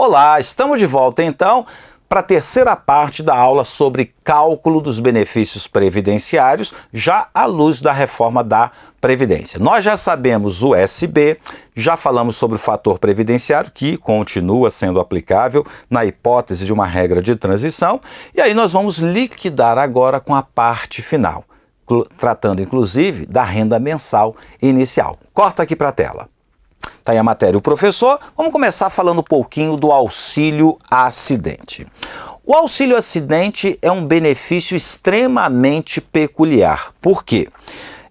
Olá, estamos de volta então para a terceira parte da aula sobre cálculo dos benefícios previdenciários, já à luz da reforma da Previdência. Nós já sabemos o SB, já falamos sobre o fator previdenciário, que continua sendo aplicável na hipótese de uma regra de transição, e aí nós vamos liquidar agora com a parte final, tratando inclusive da renda mensal inicial. Corta aqui para a tela. Está aí a matéria, o professor. Vamos começar falando um pouquinho do auxílio acidente. O auxílio acidente é um benefício extremamente peculiar. Por quê?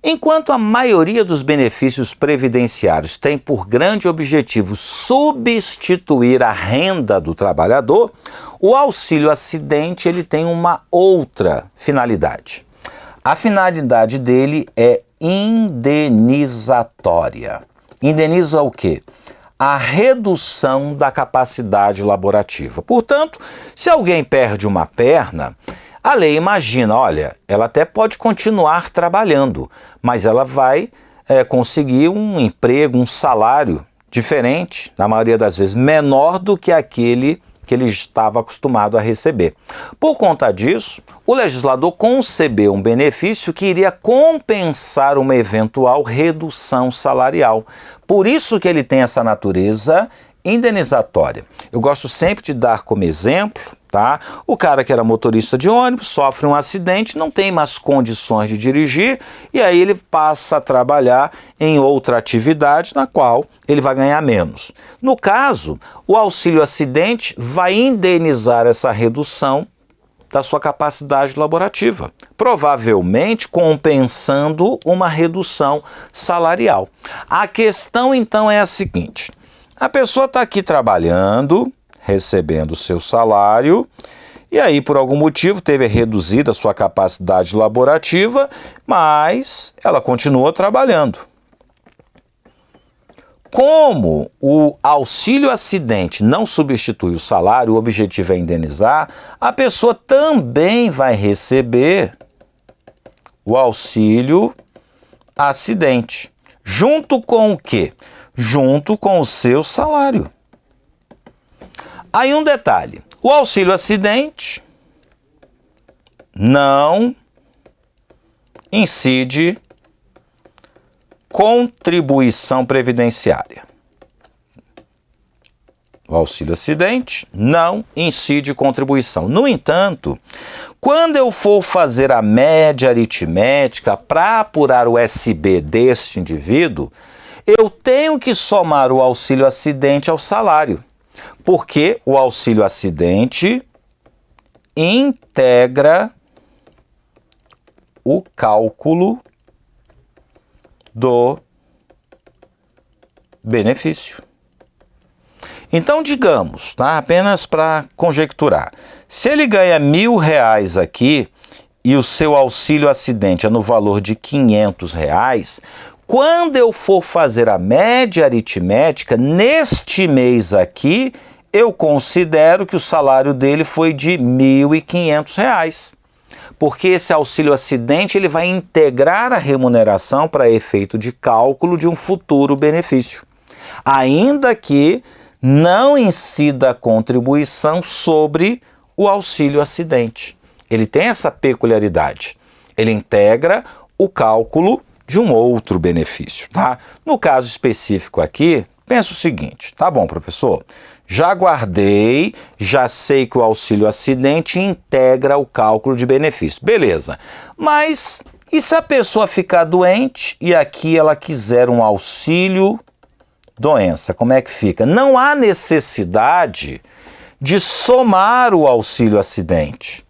Enquanto a maioria dos benefícios previdenciários tem por grande objetivo substituir a renda do trabalhador, o auxílio acidente ele tem uma outra finalidade. A finalidade dele é indenizatória. Indeniza o quê? A redução da capacidade laborativa. Portanto, se alguém perde uma perna, a lei imagina, olha, ela até pode continuar trabalhando, mas ela vai conseguir um emprego, um salário diferente, na maioria das vezes menor do que aquele que ele estava acostumado a receber. Por conta disso, o legislador concebeu um benefício que iria compensar uma eventual redução salarial. Por isso que ele tem essa natureza indenizatória. Eu gosto sempre de dar como exemplo, tá? O cara que era motorista de ônibus sofre um acidente, não tem mais condições de dirigir e aí ele passa a trabalhar em outra atividade na qual ele vai ganhar menos. No caso, o auxílio acidente vai indenizar essa redução da sua capacidade laborativa, provavelmente compensando uma redução salarial. A questão então é a seguinte: a pessoa está aqui trabalhando, recebendo o seu salário, e aí por algum motivo teve reduzida a sua capacidade laborativa, mas ela continua trabalhando. Como o auxílio acidente não substitui o salário, o objetivo é indenizar, a pessoa também vai receber o auxílio acidente. Junto com o quê? Junto com o seu salário. Aí um detalhe, o auxílio acidente não incide contribuição previdenciária. O auxílio acidente não incide contribuição. No entanto, quando eu for fazer a média aritmética para apurar o SB deste indivíduo, eu tenho que somar o auxílio acidente ao salário, porque o auxílio acidente integra o cálculo do benefício. Então, digamos, tá? Apenas para conjecturar, se ele ganha R$1.000 aqui e o seu auxílio acidente é no valor de R$500, quando eu for fazer a média aritmética, neste mês aqui, eu considero que o salário dele foi de R$1.500. Porque esse auxílio acidente ele vai integrar a remuneração para efeito de cálculo de um futuro benefício, ainda que não incida a contribuição sobre o auxílio acidente. Ele tem essa peculiaridade, ele integra o cálculo de um outro benefício, tá? No caso específico aqui, pensa o seguinte, tá bom, professor? Já guardei, já sei que o auxílio acidente integra o cálculo de benefício. Beleza, mas e se a pessoa ficar doente e aqui ela quiser um auxílio doença? Como é que fica? Não há necessidade de somar o auxílio acidente.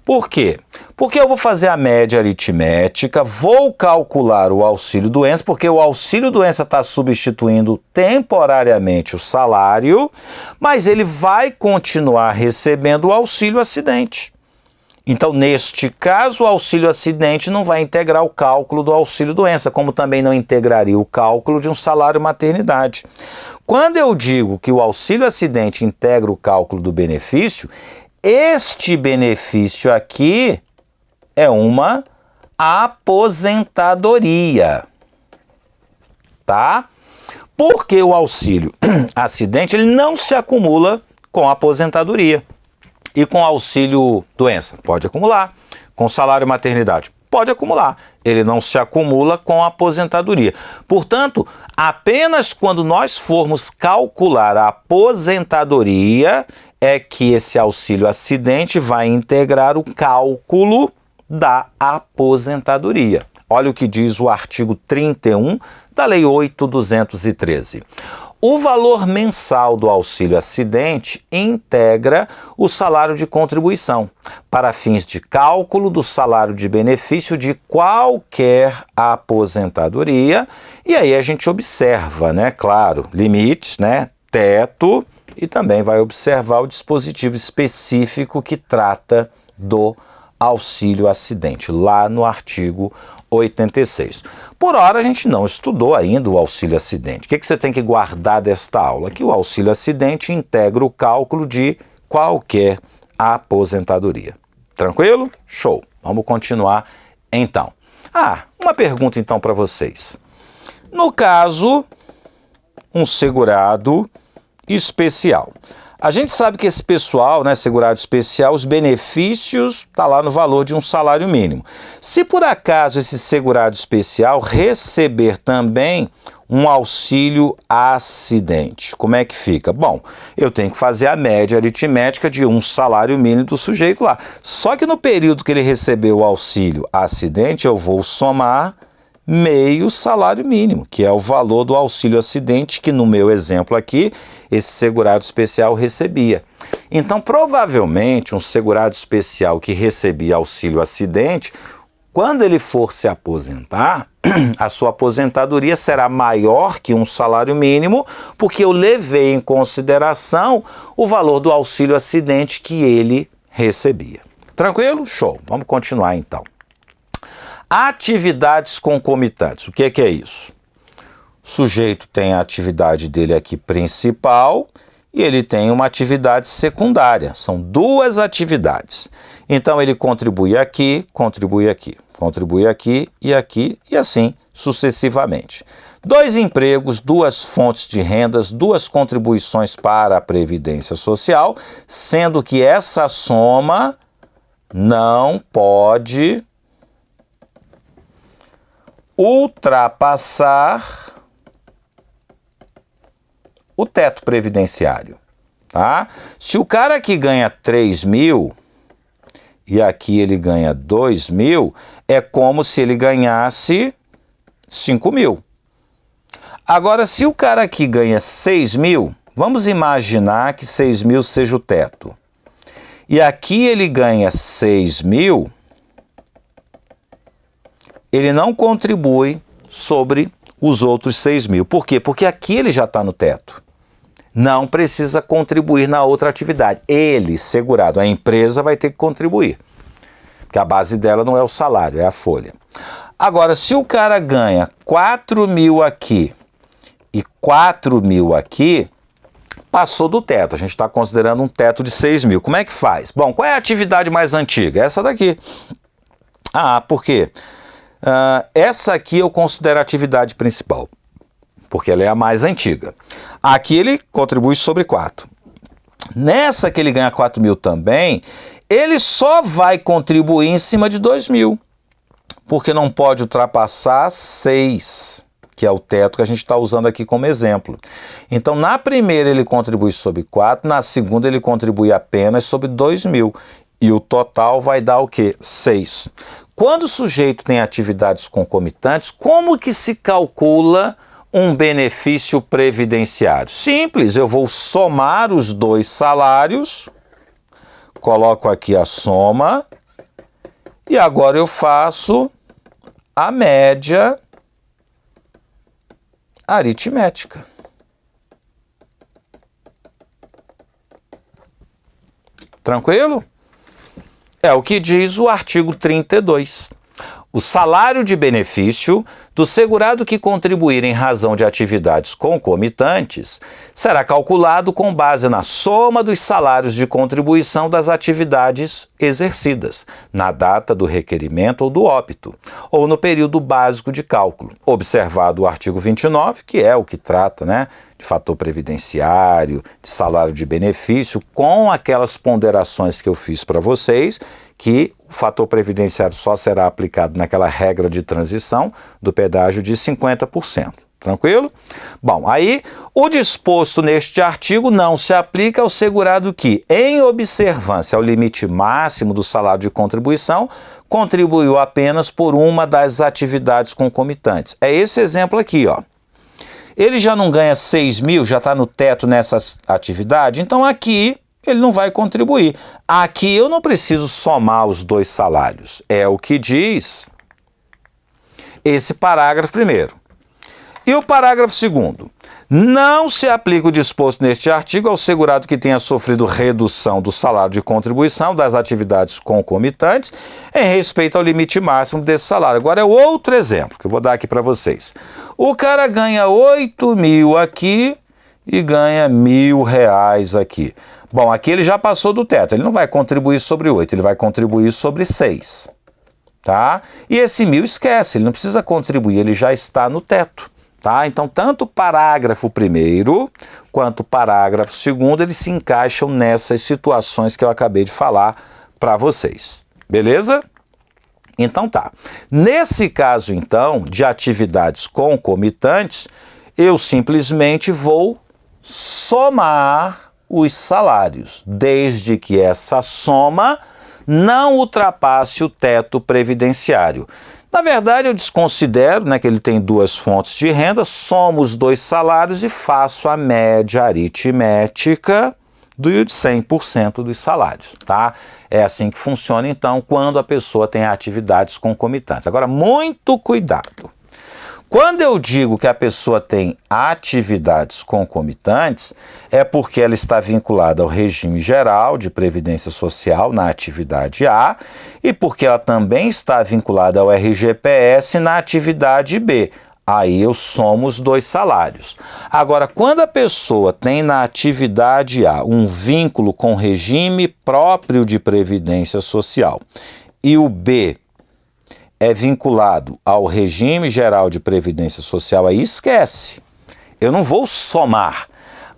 Por quê? Porque eu vou fazer a média aritmética, vou calcular o auxílio doença, porque o auxílio doença está substituindo temporariamente o salário, mas ele vai continuar recebendo o auxílio acidente. Então, neste caso, o auxílio acidente não vai integrar o cálculo do auxílio doença, como também não integraria o cálculo de um salário maternidade. Quando eu digo que o auxílio acidente integra o cálculo do benefício, este benefício aqui é uma aposentadoria, tá? Porque o auxílio acidente ele não se acumula com a aposentadoria. E com auxílio doença, pode acumular. Com salário maternidade, pode acumular. Ele não se acumula com a aposentadoria. Portanto, apenas quando nós formos calcular a aposentadoria é que esse auxílio acidente vai integrar o cálculo da aposentadoria. Olha o que diz o artigo 31 da Lei 8.213. O valor mensal do auxílio acidente integra o salário de contribuição para fins de cálculo do salário de benefício de qualquer aposentadoria. E aí a gente observa, né, claro, limites, né, teto, e também vai observar o dispositivo específico que trata do auxílio acidente, lá no artigo 86. Por hora, a gente não estudou ainda o auxílio acidente. O que você tem que guardar desta aula? Que o auxílio acidente integra o cálculo de qualquer aposentadoria. Tranquilo? Show! Vamos continuar então. Uma pergunta então para vocês. No caso, um segurado especial. A gente sabe que esse pessoal, né, segurado especial, os benefícios estão lá no valor de um salário mínimo. Se por acaso esse segurado especial receber também um auxílio acidente, como é que fica? Bom, eu tenho que fazer a média aritmética de um salário mínimo do sujeito lá. Só que no período que ele recebeu o auxílio acidente, eu vou somar meio salário mínimo, que é o valor do auxílio acidente que no meu exemplo aqui, esse segurado especial recebia. Então, provavelmente, um segurado especial que recebia auxílio acidente, quando ele for se aposentar, a sua aposentadoria será maior que um salário mínimo, porque eu levei em consideração o valor do auxílio acidente que ele recebia. Tranquilo? Show. Vamos continuar então. Atividades concomitantes. O que é isso? O sujeito tem a atividade dele aqui principal e ele tem uma atividade secundária. São duas atividades. Então ele contribui aqui, contribui aqui, contribui aqui e assim sucessivamente. 2 empregos, 2 fontes de rendas, 2 contribuições para a Previdência Social, sendo que essa soma não pode ultrapassar o teto previdenciário, tá? Se o cara aqui ganha 3 mil e aqui ele ganha 2 mil, é como se ele ganhasse 5 mil. Agora, se o cara aqui ganha 6 mil, vamos imaginar que 6 mil seja o teto. E aqui ele ganha 6 mil, ele não contribui sobre os outros 6 mil. Por quê? Porque aqui ele já está no teto. Não precisa contribuir na outra atividade. Ele, segurado, a empresa vai ter que contribuir. Porque a base dela não é o salário, é a folha. Agora, se o cara ganha 4 mil aqui e 4 mil aqui, passou do teto. A gente está considerando um teto de 6 mil. Como é que faz? Bom, qual é a atividade mais antiga? Essa daqui. Por quê? Essa aqui eu considero a atividade principal, porque ela é a mais antiga. Aqui ele contribui sobre 4. Nessa que ele ganha 4 mil também, ele só vai contribuir em cima de 2 mil, porque não pode ultrapassar 6, que é o teto que a gente está usando aqui como exemplo. Então, na primeira ele contribui sobre 4, na segunda ele contribui apenas sobre 2 mil. E o total vai dar o quê? 6. Quando o sujeito tem atividades concomitantes, como que se calcula um benefício previdenciário? Simples, eu vou somar os 2 salários, coloco aqui a soma, e agora eu faço a média aritmética. Tranquilo? É o que diz o artigo 32. O salário de benefício do segurado que contribuir em razão de atividades concomitantes será calculado com base na soma dos salários de contribuição das atividades exercidas, na data do requerimento ou do óbito, ou no período básico de cálculo, observado o artigo 29, que é o que trata, de fator previdenciário, de salário de benefício, com aquelas ponderações que eu fiz para vocês, que o fator previdenciário só será aplicado naquela regra de transição do pedágio de 50%. Tranquilo? Bom, aí o disposto neste artigo não se aplica ao segurado que, em observância ao limite máximo do salário de contribuição, contribuiu apenas por uma das atividades concomitantes. É esse exemplo aqui, ó. Ele já não ganha 6 mil, já está no teto nessa atividade, então aqui ele não vai contribuir. Aqui eu não preciso somar os dois salários. É o que diz esse parágrafo primeiro. E o parágrafo segundo. Não se aplica o disposto neste artigo ao segurado que tenha sofrido redução do salário de contribuição das atividades concomitantes em respeito ao limite máximo desse salário. Agora é outro exemplo que eu vou dar aqui para vocês. O cara ganha 8 mil aqui e ganha R$1.000 aqui. Bom, aqui ele já passou do teto, ele não vai contribuir sobre 8, ele vai contribuir sobre 6, tá? E esse 1.000 esquece, ele não precisa contribuir, ele já está no teto, tá? Então, tanto o parágrafo primeiro quanto o parágrafo segundo, eles se encaixam nessas situações que eu acabei de falar para vocês, beleza? Então tá. Nesse caso, então, de atividades concomitantes, eu simplesmente vou somar os salários, desde que essa soma não ultrapasse o teto previdenciário. Na verdade, eu desconsidero, que ele tem duas fontes de renda, somo os dois salários e faço a média aritmética de 100% dos salários, tá? É assim que funciona, então, quando a pessoa tem atividades concomitantes. Agora, muito cuidado. Quando eu digo que a pessoa tem atividades concomitantes, é porque ela está vinculada ao regime geral de previdência social na atividade A e porque ela também está vinculada ao RGPS na atividade B. Aí eu somo os dois salários. Agora, quando a pessoa tem na atividade A um vínculo com regime próprio de previdência social e o B é vinculado ao regime geral de previdência social, aí esquece. Eu não vou somar.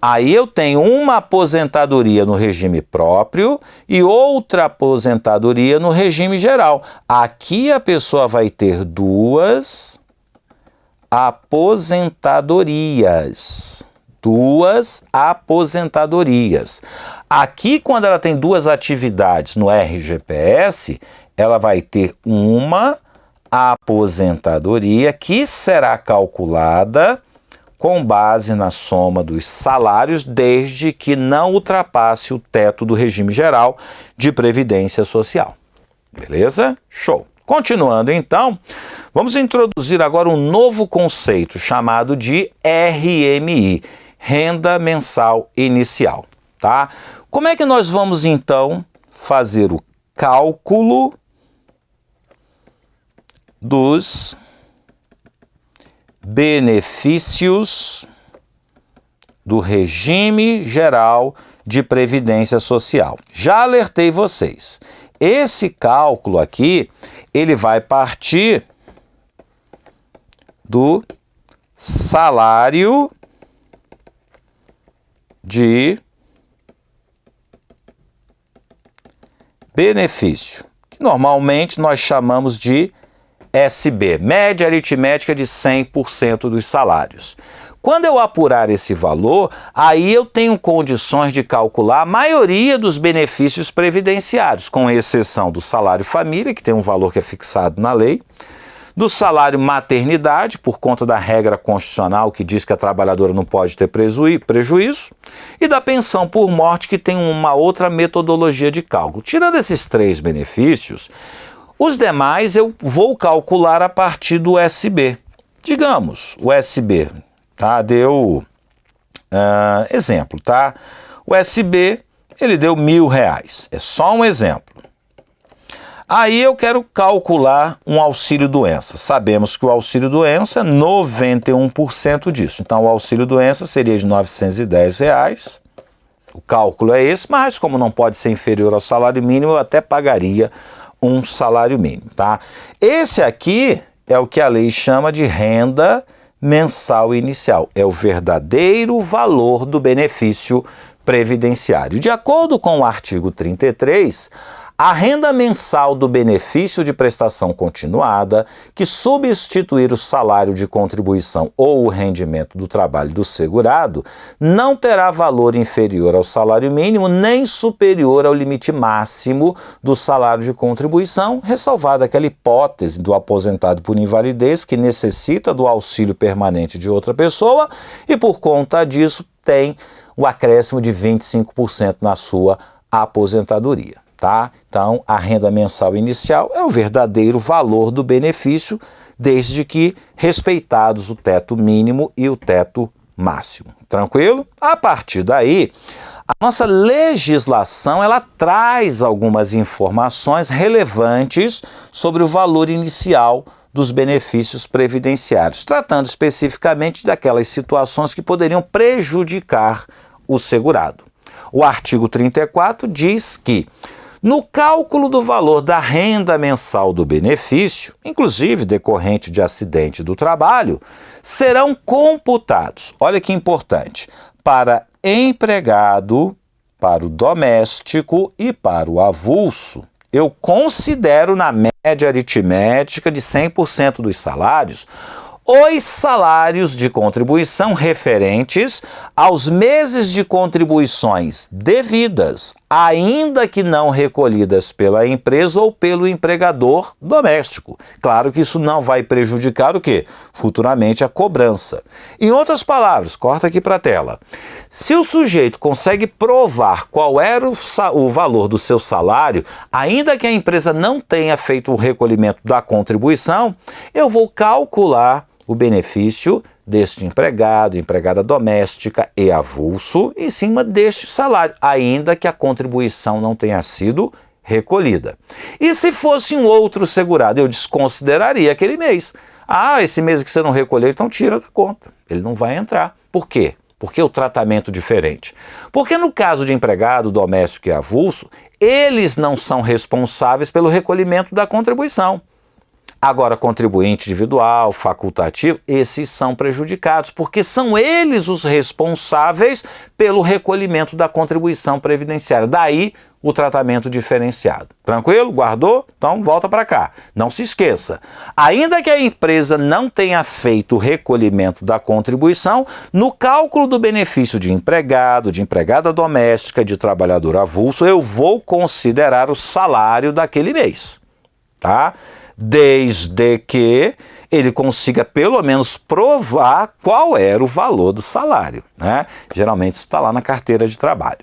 Aí eu tenho uma aposentadoria no regime próprio e outra aposentadoria no regime geral. Aqui a pessoa vai ter duas aposentadorias. Duas aposentadorias. Aqui, quando ela tem duas atividades no RGPS, ela vai ter uma aposentadoria que será calculada com base na soma dos salários, desde que não ultrapasse o teto do regime geral de previdência social. Beleza? Show! Continuando então, vamos introduzir agora um novo conceito chamado de RMI, Renda Mensal Inicial, tá? Como é que nós vamos então fazer o cálculo dos benefícios do regime geral de previdência social? Já alertei vocês. Esse cálculo aqui, ele vai partir do salário de benefício, que normalmente nós chamamos de SB, média aritmética de 100% dos salários. Quando eu apurar esse valor, aí eu tenho condições de calcular a maioria dos benefícios previdenciários, com exceção do salário família, que tem um valor que é fixado na lei, do salário maternidade, por conta da regra constitucional que diz que a trabalhadora não pode ter prejuízo, e da pensão por morte, que tem uma outra metodologia de cálculo. Tirando esses três benefícios, os demais eu vou calcular a partir do SB. Digamos, o SB, tá? Deu exemplo, tá? O SB, ele deu R$1.000. É só um exemplo. Aí eu quero calcular um auxílio-doença. Sabemos que o auxílio-doença é 91% disso. Então, o auxílio-doença seria de R$ 910. O cálculo é esse, mas como não pode ser inferior ao salário mínimo, eu até pagaria um salário mínimo, tá? Esse aqui é o que a lei chama de renda mensal inicial. É o verdadeiro valor do benefício previdenciário. De acordo com o artigo 33, a renda mensal do benefício de prestação continuada, que substituir o salário de contribuição ou o rendimento do trabalho do segurado, não terá valor inferior ao salário mínimo nem superior ao limite máximo do salário de contribuição, ressalvada aquela hipótese do aposentado por invalidez que necessita do auxílio permanente de outra pessoa e, por conta disso, tem o acréscimo de 25% na sua aposentadoria. Tá? Então, a renda mensal inicial é o verdadeiro valor do benefício, desde que respeitados o teto mínimo e o teto máximo. Tranquilo? A partir daí, a nossa legislação ela traz algumas informações relevantes sobre o valor inicial dos benefícios previdenciários, tratando especificamente daquelas situações que poderiam prejudicar o segurado. O artigo 34 diz que no cálculo do valor da renda mensal do benefício, inclusive decorrente de acidente do trabalho, serão computados, olha que importante, para empregado, para o doméstico e para o avulso. Eu considero na média aritmética de 100% dos salários os salários de contribuição referentes aos meses de contribuições devidas, ainda que não recolhidas pela empresa ou pelo empregador doméstico. Claro que isso não vai prejudicar o quê? Futuramente a cobrança. Em outras palavras, corta aqui para a tela. Se o sujeito consegue provar qual era o valor do seu salário, ainda que a empresa não tenha feito o recolhimento da contribuição, eu vou calcular o benefício deste empregado, empregada doméstica e avulso em cima deste salário, ainda que a contribuição não tenha sido recolhida. E se fosse um outro segurado, eu desconsideraria aquele mês. Ah, esse mês que você não recolheu, então tira da conta. Ele não vai entrar. Por quê? Porque o tratamento diferente. Porque no caso de empregado, doméstico e avulso, eles não são responsáveis pelo recolhimento da contribuição. Agora, contribuinte individual, facultativo, esses são prejudicados, porque são eles os responsáveis pelo recolhimento da contribuição previdenciária. Daí, o tratamento diferenciado. Tranquilo? Guardou? Então, volta para cá. Não se esqueça. Ainda que a empresa não tenha feito o recolhimento da contribuição, no cálculo do benefício de empregado, de empregada doméstica, de trabalhador avulso, eu vou considerar o salário daquele mês. Tá? Desde que ele consiga pelo menos provar qual era o valor do salário, né? Geralmente isso está lá na carteira de trabalho.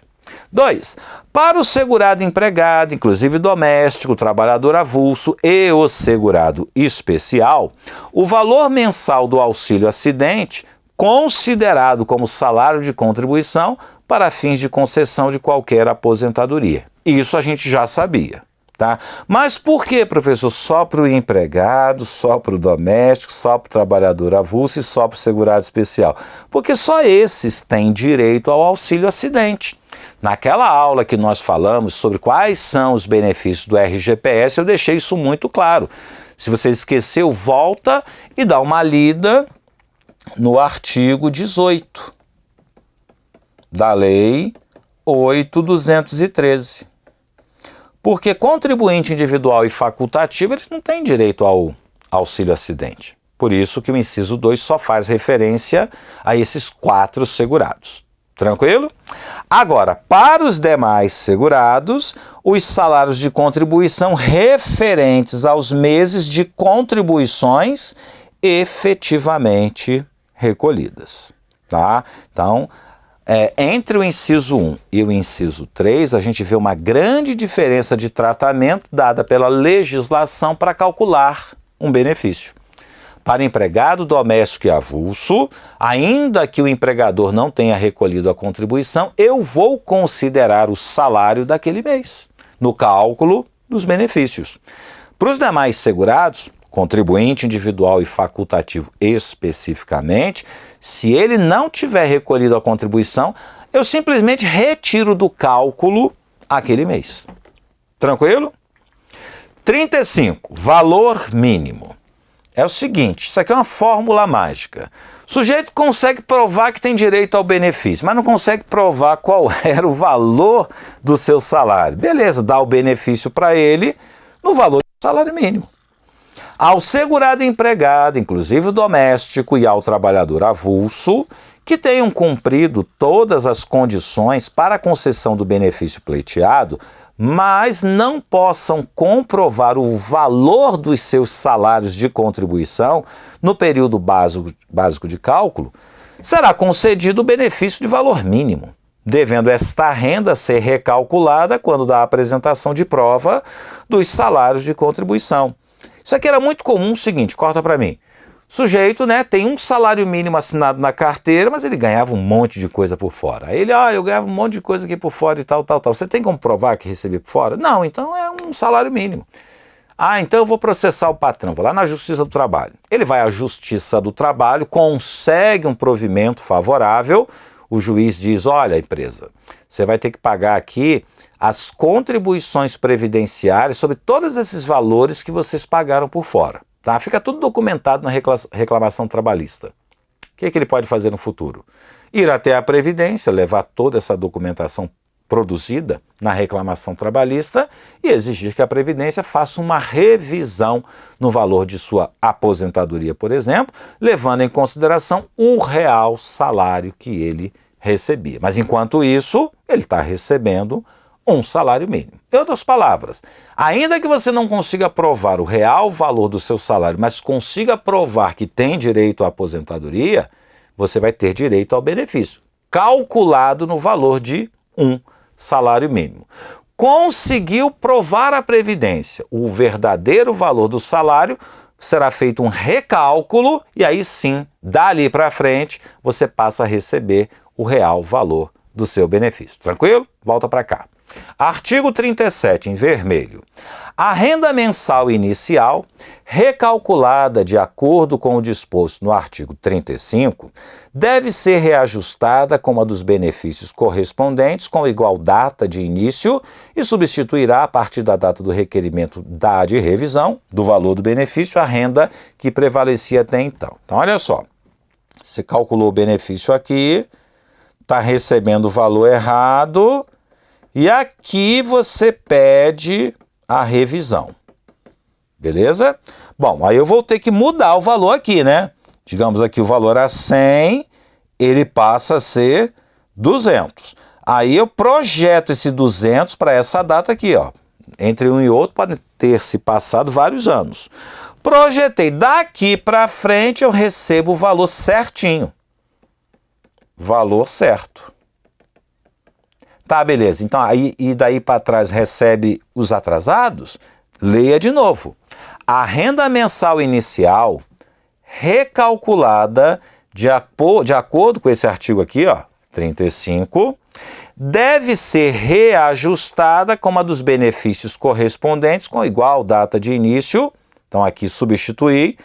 2. Para o segurado empregado, inclusive doméstico, trabalhador avulso e o segurado especial, o valor mensal do auxílio acidente, considerado como salário de contribuição para fins de concessão de qualquer aposentadoria. Isso a gente já sabia. Tá? Mas por que, professor? Só para o empregado, só para o doméstico, só para o trabalhador avulso e só para o segurado especial? Porque só esses têm direito ao auxílio acidente. Naquela aula que nós falamos sobre quais são os benefícios do RGPS, eu deixei isso muito claro. Se você esqueceu, volta e dá uma lida no artigo 18 da Lei 8.213. Porque contribuinte individual e facultativo, eles não têm direito ao auxílio acidente. Por isso que o inciso 2 só faz referência a esses 4 segurados. Tranquilo? Agora, para os demais segurados, os salários de contribuição referentes aos meses de contribuições efetivamente recolhidas. Tá? Então, entre o inciso 1 e o inciso 3, a gente vê uma grande diferença de tratamento dada pela legislação para calcular um benefício. Para empregado doméstico e avulso, ainda que o empregador não tenha recolhido a contribuição, eu vou considerar o salário daquele mês, no cálculo dos benefícios. Para os demais segurados, contribuinte individual e facultativo especificamente, se ele não tiver recolhido a contribuição, eu simplesmente retiro do cálculo aquele mês. Tranquilo? 35. Valor mínimo. É o seguinte, isso aqui é uma fórmula mágica. O sujeito consegue provar que tem direito ao benefício, mas não consegue provar qual era o valor do seu salário. Beleza, dá o benefício para ele no valor do salário mínimo. Ao segurado empregado, inclusive o doméstico, e ao trabalhador avulso, que tenham cumprido todas as condições para a concessão do benefício pleiteado, mas não possam comprovar o valor dos seus salários de contribuição no período básico de cálculo, será concedido o benefício de valor mínimo, devendo esta renda ser recalculada quando da apresentação de prova dos salários de contribuição. Isso aqui era muito comum, o seguinte, corta para mim. O sujeito, tem um salário mínimo assinado na carteira, mas ele ganhava um monte de coisa por fora. Aí ele, eu ganhava um monte de coisa aqui por fora e tal. Você tem como provar que recebia por fora? Não, então é um salário mínimo. Então eu vou processar o patrão, vou lá na Justiça do Trabalho. Ele vai à Justiça do Trabalho, consegue um provimento favorável, o juiz diz, olha, empresa, você vai ter que pagar aqui as contribuições previdenciárias sobre todos esses valores que vocês pagaram por fora. Tá? Fica tudo documentado na reclamação trabalhista. O que ele pode fazer no futuro? Ir até a Previdência, levar toda essa documentação produzida na reclamação trabalhista e exigir que a Previdência faça uma revisão no valor de sua aposentadoria, por exemplo, levando em consideração o real salário que ele recebia. Mas enquanto isso, ele está recebendo um salário mínimo. Em outras palavras, ainda que você não consiga provar o real valor do seu salário, mas consiga provar que tem direito à aposentadoria, você vai ter direito ao benefício, calculado no valor de um salário mínimo. Conseguiu provar a Previdência, o verdadeiro valor do salário, será feito um recálculo e aí sim, dali para frente, você passa a receber o real valor do seu benefício. Tranquilo? Volta para cá. Artigo 37, em vermelho. A renda mensal inicial, recalculada de acordo com o disposto no artigo 35, deve ser reajustada como a dos benefícios correspondentes com igual data de início e substituirá, a partir da data do requerimento de revisão do valor do benefício, a renda que prevalecia até então. Então, olha só, você calculou o benefício aqui, está recebendo o valor errado, e aqui você pede a revisão, beleza? Bom, aí eu vou ter que mudar o valor aqui, né? Digamos aqui o valor era 100, ele passa a ser 200. Aí eu projeto esse 200 para essa data aqui, ó. Entre um e outro podem ter se passado vários anos. Projetei, daqui para frente eu recebo o valor certinho. Valor certo. Tá, beleza. Então, aí e daí para trás recebe os atrasados? Leia de novo. A renda mensal inicial recalculada de acordo com esse artigo aqui, ó, 35, deve ser reajustada como a dos benefícios correspondentes com igual data de início. Então, aqui substituir,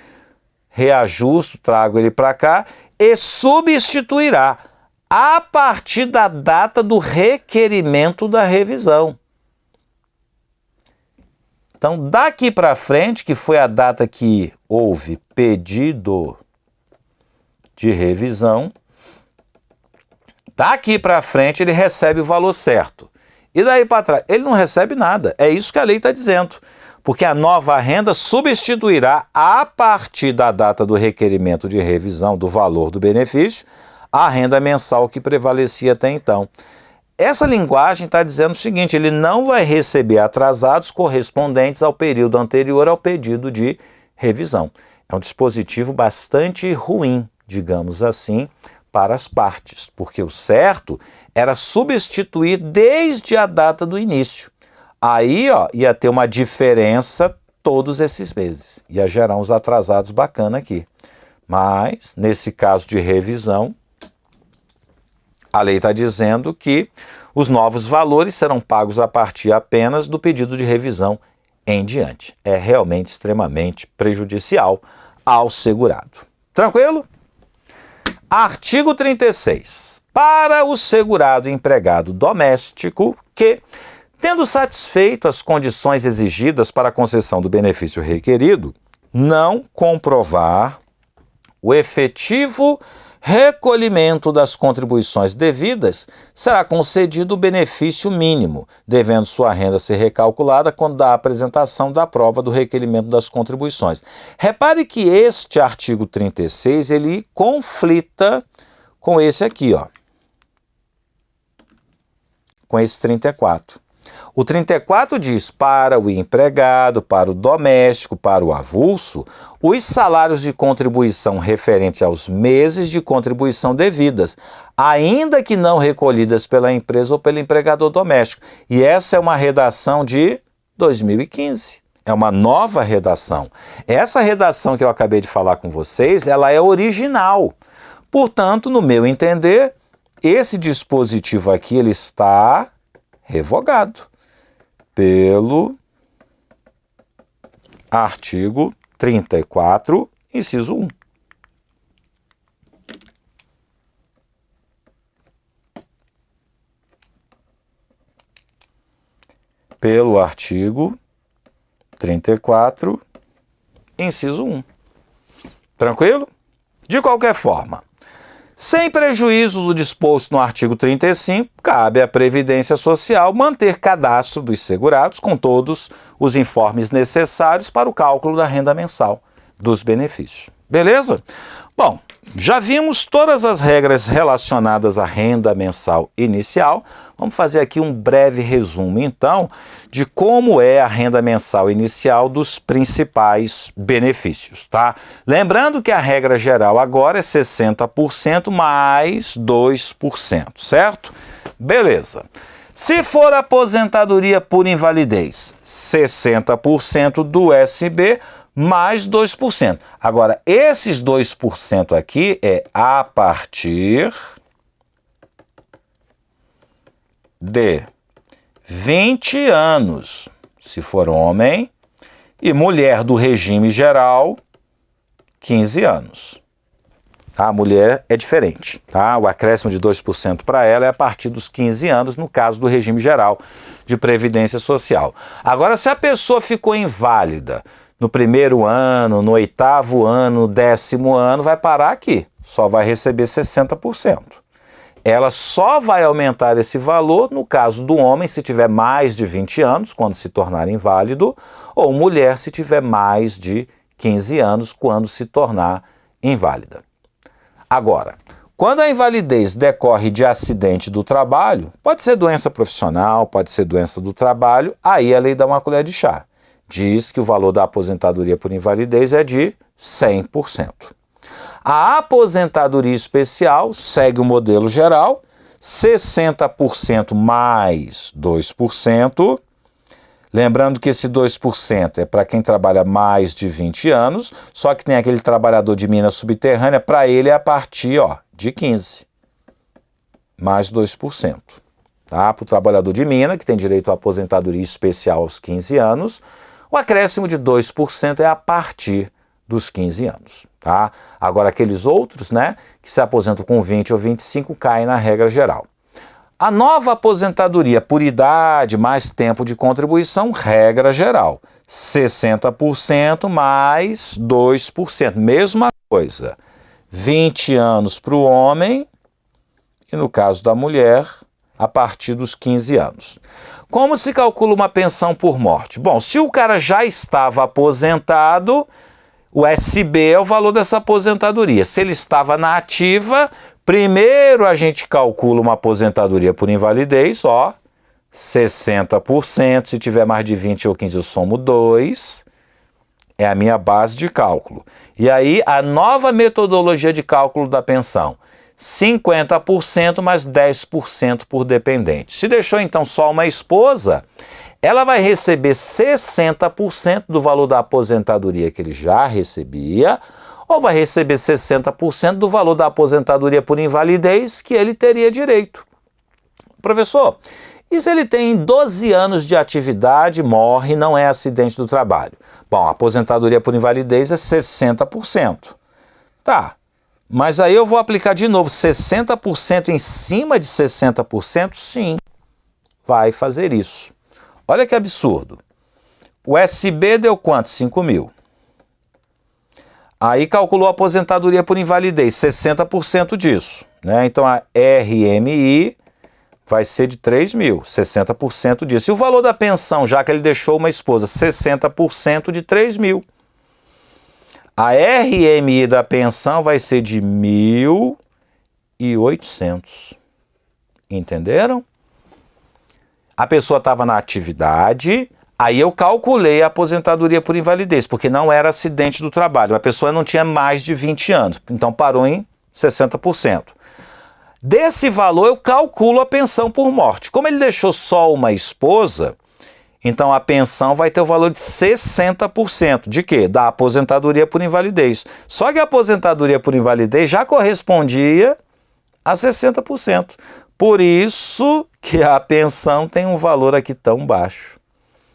reajusto, trago ele para cá e substituirá a partir da data do requerimento da revisão. Então, daqui para frente, que foi a data que houve pedido de revisão, daqui para frente ele recebe o valor certo. E daí para trás, ele não recebe nada. É isso que a lei está dizendo. Porque a nova renda substituirá, a partir da data do requerimento de revisão do valor do benefício, a renda mensal que prevalecia até então. Essa linguagem está dizendo o seguinte, ele não vai receber atrasados correspondentes ao período anterior ao pedido de revisão. É um dispositivo bastante ruim, digamos assim, para as partes, porque o certo era substituir desde a data do início. Aí, ia ter uma diferença todos esses meses, ia gerar uns atrasados bacana aqui. Mas, nesse caso de revisão, a lei está dizendo que os novos valores serão pagos a partir apenas do pedido de revisão em diante. É realmente extremamente prejudicial ao segurado. Tranquilo? Artigo 36. Para o segurado empregado doméstico que, tendo satisfeito as condições exigidas para a concessão do benefício requerido, não comprovar o efetivo recolhimento das contribuições devidas, será concedido o benefício mínimo, devendo sua renda ser recalculada quando da apresentação da prova do requerimento das contribuições. Repare que este artigo 36, ele conflita com esse aqui, ó. Com esse 34. O 34 diz, para o empregado, para o doméstico, para o avulso, os salários de contribuição referentes aos meses de contribuição devidas, ainda que não recolhidas pela empresa ou pelo empregador doméstico. E essa é uma redação de 2015. É uma nova redação. Essa redação que eu acabei de falar com vocês, ela é original. Portanto, no meu entender, esse dispositivo aqui, ele está revogado pelo artigo 34, inciso 1. Pelo artigo 34, inciso 1. Tranquilo? De qualquer forma, sem prejuízo do disposto no artigo 35, cabe à Previdência Social manter cadastro dos segurados com todos os informes necessários para o cálculo da renda mensal dos benefícios. Beleza? Bom, já vimos todas as regras relacionadas à renda mensal inicial. Vamos fazer aqui um breve resumo, então, de como é a renda mensal inicial dos principais benefícios, tá? Lembrando que a regra geral agora é 60% mais 2%, certo? Beleza. Se for aposentadoria por invalidez, 60% do SB mais 2%. Agora, esses 2% aqui é a partir de 20 anos, se for homem, e mulher do regime geral, 15 anos. Tá? A mulher é diferente, tá? O acréscimo de 2% para ela é a partir dos 15 anos, no caso do regime geral de Previdência Social. Agora, se a pessoa ficou inválida no primeiro ano, no 8º ano, no 10º ano, vai parar aqui. Só vai receber 60%. Ela só vai aumentar esse valor no caso do homem se tiver mais de 20 anos, quando se tornar inválido, ou mulher se tiver mais de 15 anos, quando se tornar inválida. Agora, quando a invalidez decorre de acidente do trabalho, pode ser doença profissional, pode ser doença do trabalho, aí a lei dá uma colher de chá. Diz que o valor da aposentadoria por invalidez é de 100%. A aposentadoria especial segue o modelo geral, 60% mais 2%. Lembrando que esse 2% é para quem trabalha mais de 20 anos, só que tem aquele trabalhador de mina subterrânea, para ele é a partir de 15%, mais 2%. Tá? Para o trabalhador de mina, que tem direito à aposentadoria especial aos 15 anos, o acréscimo de 2% é a partir dos 15 anos. Tá? Agora, aqueles outros, né, que se aposentam com 20 ou 25, caem na regra geral. A nova aposentadoria por idade mais tempo de contribuição, regra geral, 60% mais 2%. Mesma coisa, 20 anos para o homem e, no caso da mulher, a partir dos 15 anos. Como se calcula uma pensão por morte? Bom, se o cara já estava aposentado, o SB é o valor dessa aposentadoria. Se ele estava na ativa, primeiro a gente calcula uma aposentadoria por invalidez, 60%. Se tiver mais de 20 ou 15, eu somo 2. É a minha base de cálculo. E aí, a nova metodologia de cálculo da pensão. 50% mais 10% por dependente. Se deixou então só uma esposa, ela vai receber 60% do valor da aposentadoria que ele já recebia, ou vai receber 60% do valor da aposentadoria por invalidez que ele teria direito. Professor, E se ele tem 12 anos de atividade, morre, não é acidente do trabalho? Bom, a aposentadoria por invalidez é 60%. Tá, mas aí eu vou aplicar de novo 60% em cima de 60%? Sim, vai fazer isso. Olha que absurdo. O SB deu quanto? 5 mil. Aí calculou a aposentadoria por invalidez, 60% disso, né? Então a RMI vai ser de 3 mil, 60% disso. E o valor da pensão, já que ele deixou uma esposa, 60% de 3 mil. A RMI da pensão vai ser de 1.800. Entenderam? A pessoa estava na atividade, aí eu calculei a aposentadoria por invalidez, porque não era acidente do trabalho. A pessoa não tinha mais de 20 anos, então parou em 60%. Desse valor eu calculo a pensão por morte. Como ele deixou só uma esposa, então a pensão vai ter o valor de 60%. De quê? Da aposentadoria por invalidez. Só que a aposentadoria por invalidez já correspondia a 60%. Por isso que a pensão tem um valor aqui tão baixo.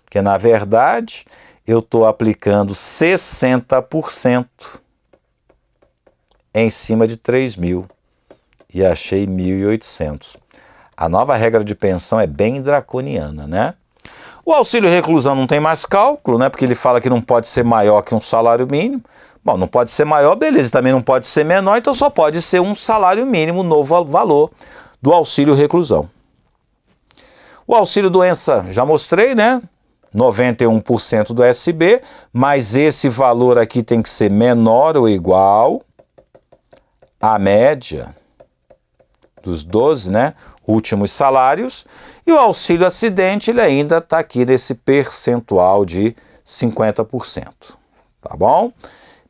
Porque, na verdade, eu estou aplicando 60% em cima de 3 mil. E achei 1.800. A nova regra de pensão é bem draconiana, né? O auxílio reclusão não tem mais cálculo, né? Porque ele fala que não pode ser maior que um salário mínimo. Bom, não pode ser maior, beleza, também não pode ser menor, então só pode ser um salário mínimo, novo valor do auxílio reclusão. O auxílio doença, já mostrei, né? 91% do SB, mas esse valor aqui tem que ser menor ou igual à média dos 12, né, últimos salários, e o auxílio acidente ele ainda está aqui nesse percentual de 50%, tá bom?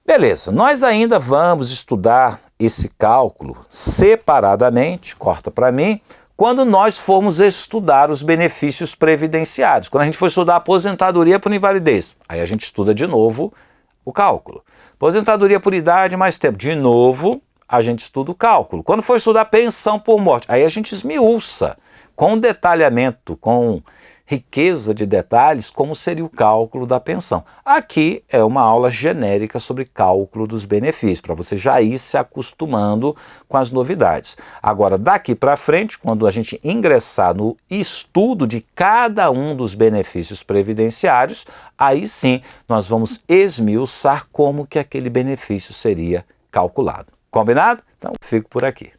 Beleza, nós ainda vamos estudar esse cálculo separadamente, corta para mim, quando nós formos estudar os benefícios previdenciários, quando a gente for estudar a aposentadoria por invalidez, aí a gente estuda de novo o cálculo. Aposentadoria por idade mais tempo, de novo, a gente estuda o cálculo. Quando for estudar pensão por morte, aí a gente esmiuça com detalhamento, com riqueza de detalhes, como seria o cálculo da pensão. Aqui é uma aula genérica sobre cálculo dos benefícios, para você já ir se acostumando com as novidades. Agora, daqui para frente, quando a gente ingressar no estudo de cada um dos benefícios previdenciários, aí sim nós vamos esmiuçar como que aquele benefício seria calculado. Combinado? Então, fico por aqui.